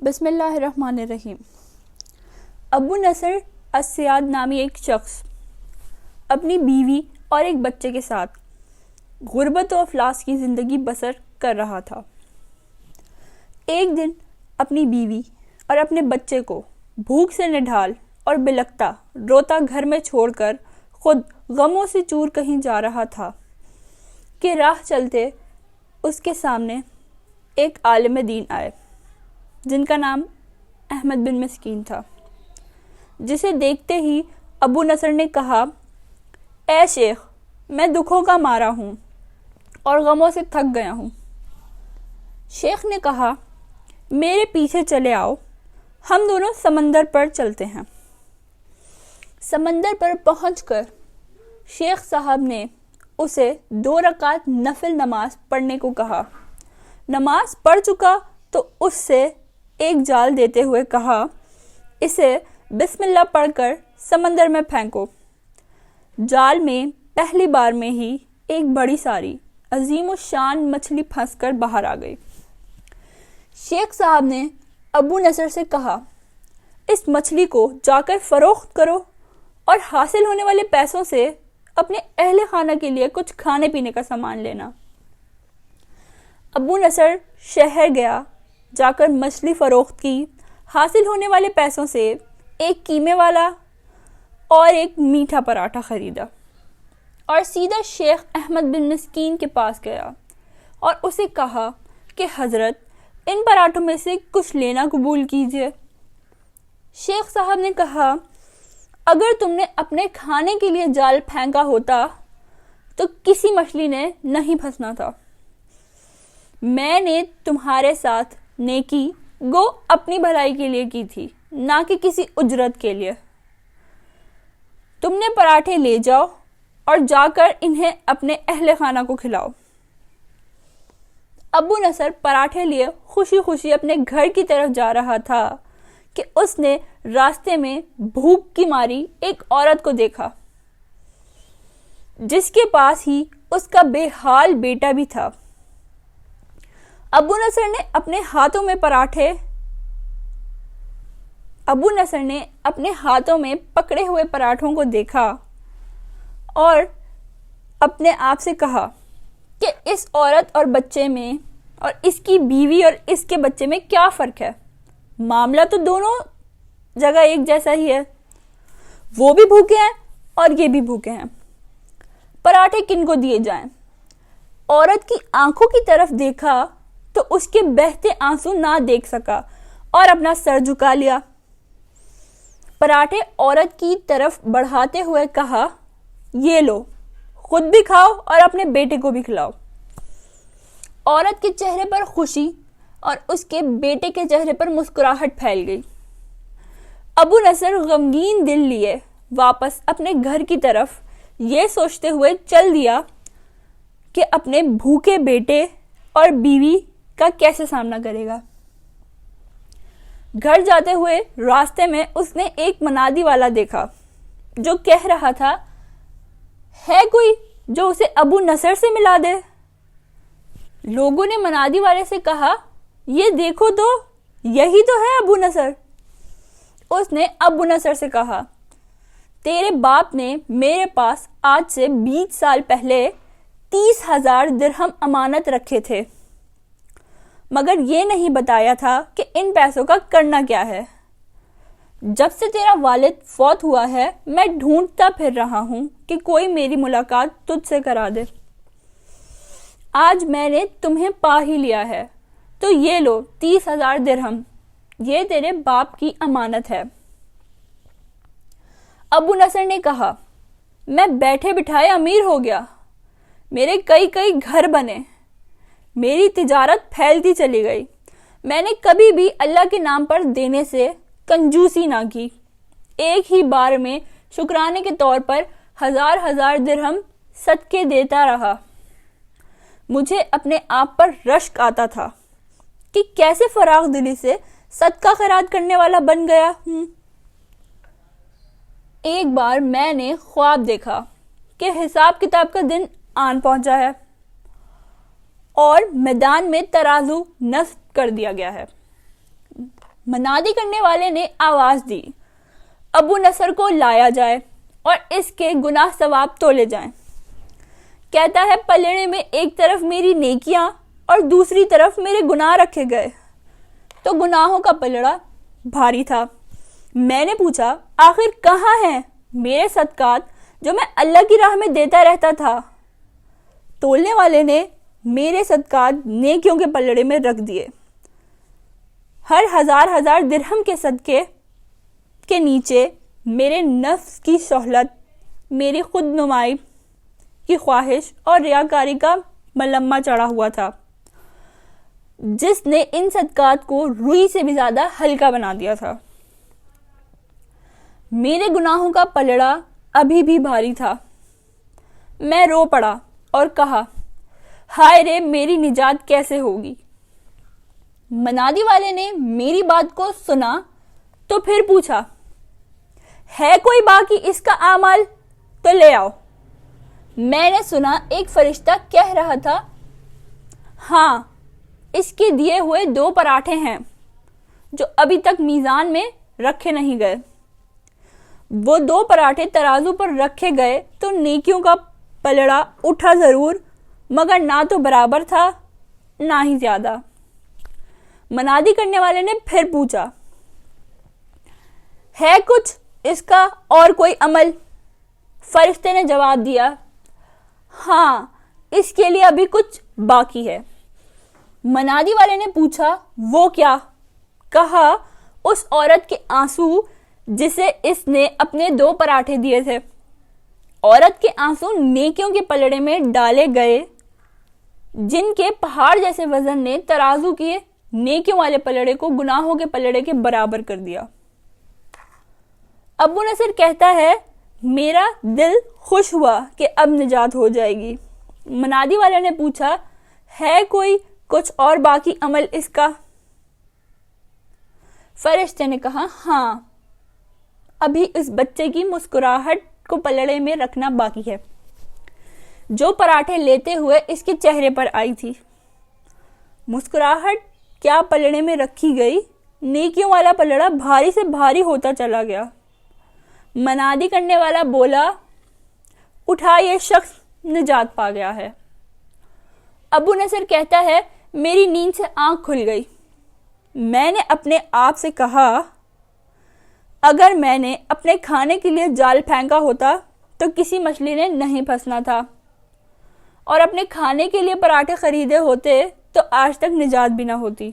بسم اللہ الرحمن الرحیم۔ ابو نصر السیاد نامی ایک شخص اپنی بیوی اور ایک بچے کے ساتھ غربت و افلاس کی زندگی بسر کر رہا تھا۔ ایک دن اپنی بیوی اور اپنے بچے کو بھوک سے نڈھال اور بلکتا روتا گھر میں چھوڑ کر خود غموں سے چور کہیں جا رہا تھا کہ راہ چلتے اس کے سامنے ایک عالم دین آئے جن کا نام احمد بن مسکین تھا، جسے دیکھتے ہی ابو نصر نے کہا، اے شیخ، میں دکھوں کا مارا ہوں اور غموں سے تھک گیا ہوں۔ شیخ نے کہا، میرے پیچھے چلے آؤ، ہم دونوں سمندر پر چلتے ہیں۔ سمندر پر پہنچ کر شیخ صاحب نے اسے 2 رکعت نفل نماز پڑھنے کو کہا۔ نماز پڑھ چکا تو اس سے ایک جال دیتے ہوئے کہا، اسے بسم اللہ پڑھ کر سمندر میں پھینکو۔ جال میں پہلی بار میں ہی ایک بڑی ساری عظیم الشان مچھلی پھنس کر باہر آ گئی۔ شیخ صاحب نے ابو نصر سے کہا، اس مچھلی کو جا کر فروخت کرو اور حاصل ہونے والے پیسوں سے اپنے اہل خانہ کے لیے کچھ کھانے پینے کا سامان لینا۔ ابو نصر شہر گیا، جا کر مچھلی فروخت کی، حاصل ہونے والے پیسوں سے ایک قیمے والا اور ایک میٹھا پراٹھا خریدا اور سیدھا شیخ احمد بن مسکین کے پاس گیا اور اسے کہا کہ حضرت، ان پراٹھوں میں سے کچھ لینا قبول کیجیے۔ شیخ صاحب نے کہا، اگر تم نے اپنے کھانے کے لیے جال پھینکا ہوتا تو کسی مچھلی نے نہیں پھنسنا تھا۔ میں نے تمہارے ساتھ نیکی گو اپنی بھلائی کے لیے کی تھی، نہ کہ کسی اجرت کے لیے۔ تم نے پراٹھے لے جاؤ اور جا کر انہیں اپنے اہل خانہ کو کھلاؤ۔ ابو نصر پراٹھے لیے خوشی خوشی اپنے گھر کی طرف جا رہا تھا کہ اس نے راستے میں بھوک کی ماری ایک عورت کو دیکھا جس کے پاس ہی اس کا بے حال بیٹا بھی تھا۔ ابو نصر نے اپنے ہاتھوں میں پکڑے ہوئے پراٹھوں کو دیکھا اور اپنے آپ سے کہا کہ اس عورت اور بچے میں اور اس کی بیوی اور اس کے بچے میں کیا فرق ہے؟ معاملہ تو دونوں جگہ ایک جیسا ہی ہے۔ وہ بھی بھوکے ہیں اور یہ بھی بھوکے ہیں، پراٹھے کن کو دیے جائیں؟ عورت کی آنکھوں کی طرف دیکھا تو اس کے بہتے آنسو نہ دیکھ سکا اور اپنا سر جھکا لیا۔ پراٹھے عورت کی طرف بڑھاتے ہوئے کہا، یہ لو، خود بھی کھاؤ اور اپنے بیٹے کو بھی کھلاؤ۔ عورت کے چہرے پر خوشی اور اس کے بیٹے کے چہرے پر مسکراہٹ پھیل گئی۔ ابو نصر غمگین دل لیے واپس اپنے گھر کی طرف یہ سوچتے ہوئے چل دیا کہ اپنے بھوکے بیٹے اور بیوی کا کیسے سامنا کرے گا۔ گھر جاتے ہوئے راستے میں اس نے ایک منادی والا دیکھا جو کہہ رہا تھا، ہے کوئی جو اسے ابو نصر سے ملا دے؟ لوگوں نے منادی والے سے کہا، یہ دیکھو تو، یہی تو ہے ابو نصر۔ اس نے ابو نصر سے کہا، تیرے باپ نے میرے پاس آج سے 20 سال پہلے 30,000 درہم امانت رکھے تھے، مگر یہ نہیں بتایا تھا کہ ان پیسوں کا کرنا کیا ہے۔ جب سے تیرا والد فوت ہوا ہے میں ڈھونڈتا پھر رہا ہوں کہ کوئی میری ملاقات تجھ سے کرا دے۔ آج میں نے تمہیں پا ہی لیا ہے، تو یہ لو 30,000 درہم، یہ تیرے باپ کی امانت ہے۔ ابو نصر نے کہا، میں بیٹھے بٹھائے امیر ہو گیا، میرے کئی گھر بنے، میری تجارت پھیلتی چلی گئی، میں نے کبھی بھی اللہ کے نام پر دینے سے کنجوسی نہ کی، ایک ہی بار میں شکرانے کے طور پر 1000 درہم صدقے دیتا رہا۔ مجھے اپنے آپ پر رشک آتا تھا کہ کیسے فراغ دلی سے صدقہ خیرات کرنے والا بن گیا ہوں۔ ایک بار میں نے خواب دیکھا کہ حساب کتاب کا دن آن پہنچا ہے اور میدان میں ترازو نصب کر دیا گیا ہے۔ منادی کرنے والے نے آواز دی، ابو نصر کو لایا جائے اور اس کے گناہ ثواب تولے جائیں۔ کہتا ہے پلڑے میں ایک طرف میری نیکیاں اور دوسری طرف میرے گناہ رکھے گئے، تو گناہوں کا پلڑا بھاری تھا۔ میں نے پوچھا آخر کہاں ہیں میرے صدقات جو میں اللہ کی راہ میں دیتا رہتا تھا؟ تولنے والے نے میرے صدقات نیکیوں کے پلڑے میں رکھ دیے۔ ہر ہزار درہم کے صدقے کے نیچے میرے نفس کی سہولت، میری خود نمائی کی خواہش اور ریاکاری کا ملمہ چڑھا ہوا تھا، جس نے ان صدقات کو روئی سے بھی زیادہ ہلکا بنا دیا تھا۔ میرے گناہوں کا پلڑا ابھی بھی بھاری تھا۔ میں رو پڑا اور کہا ہائے رے، میری نجات کیسے ہوگی؟ منادی والے نے میری بات کو سنا تو پھر پوچھا ہے کوئی باقی اس کا اعمال؟ تو لے آؤ۔ میں نے سنا ایک فرشتہ کہہ رہا تھا ہاں، اس کے دیے ہوئے 2 پراٹھے ہیں جو ابھی تک میزان میں رکھے نہیں گئے۔ وہ 2 پراٹھے ترازو پر رکھے گئے تو نیکیوں کا پلڑا اٹھا ضرور، مگر نہ تو برابر تھا نہ ہی زیادہ۔ منادی کرنے والے نے پھر پوچھا ہے کچھ اس کا اور کوئی عمل؟ فرشتے نے جواب دیا ہاں، اس کے لیے ابھی کچھ باقی ہے۔ منادی والے نے پوچھا وہ کیا؟ کہا اس عورت کے آنسو جسے اس نے اپنے 2 پراٹھے دیے تھے۔ عورت کے آنسو نیکیوں کے پلڑے میں ڈالے گئے، جن کے پہاڑ جیسے وزن نے ترازو کے نیکیوں والے پلڑے کو گناہوں کے پلڑے کے برابر کر دیا۔ ابو نصر کہتا ہے میرا دل خوش ہوا کہ اب نجات ہو جائے گی۔ منادی والے نے پوچھا ہے کوئی کچھ اور باقی عمل اس کا؟ فرشتے نے کہا ہاں، ابھی اس بچے کی مسکراہٹ کو پلڑے میں رکھنا باقی ہے، جو پراٹھے لیتے ہوئے اس کے چہرے پر آئی تھی۔ مسکراہٹ کیا پلڑے میں رکھی گئی، نیکیوں والا پلڑا بھاری سے بھاری ہوتا چلا گیا۔ منادی کرنے والا بولا اٹھا، یہ شخص نجات پا گیا ہے۔ ابو نصر کہتا ہے میری نیند سے آنکھ کھل گئی۔ میں نے اپنے آپ سے کہا اگر میں نے اپنے کھانے کے لیے جال پھینکا ہوتا تو کسی مچھلی نے نہیں پھنسنا تھا، اور اپنے کھانے کے لیے پراٹھے خریدے ہوتے تو آج تک نجات بھی نہ ہوتی۔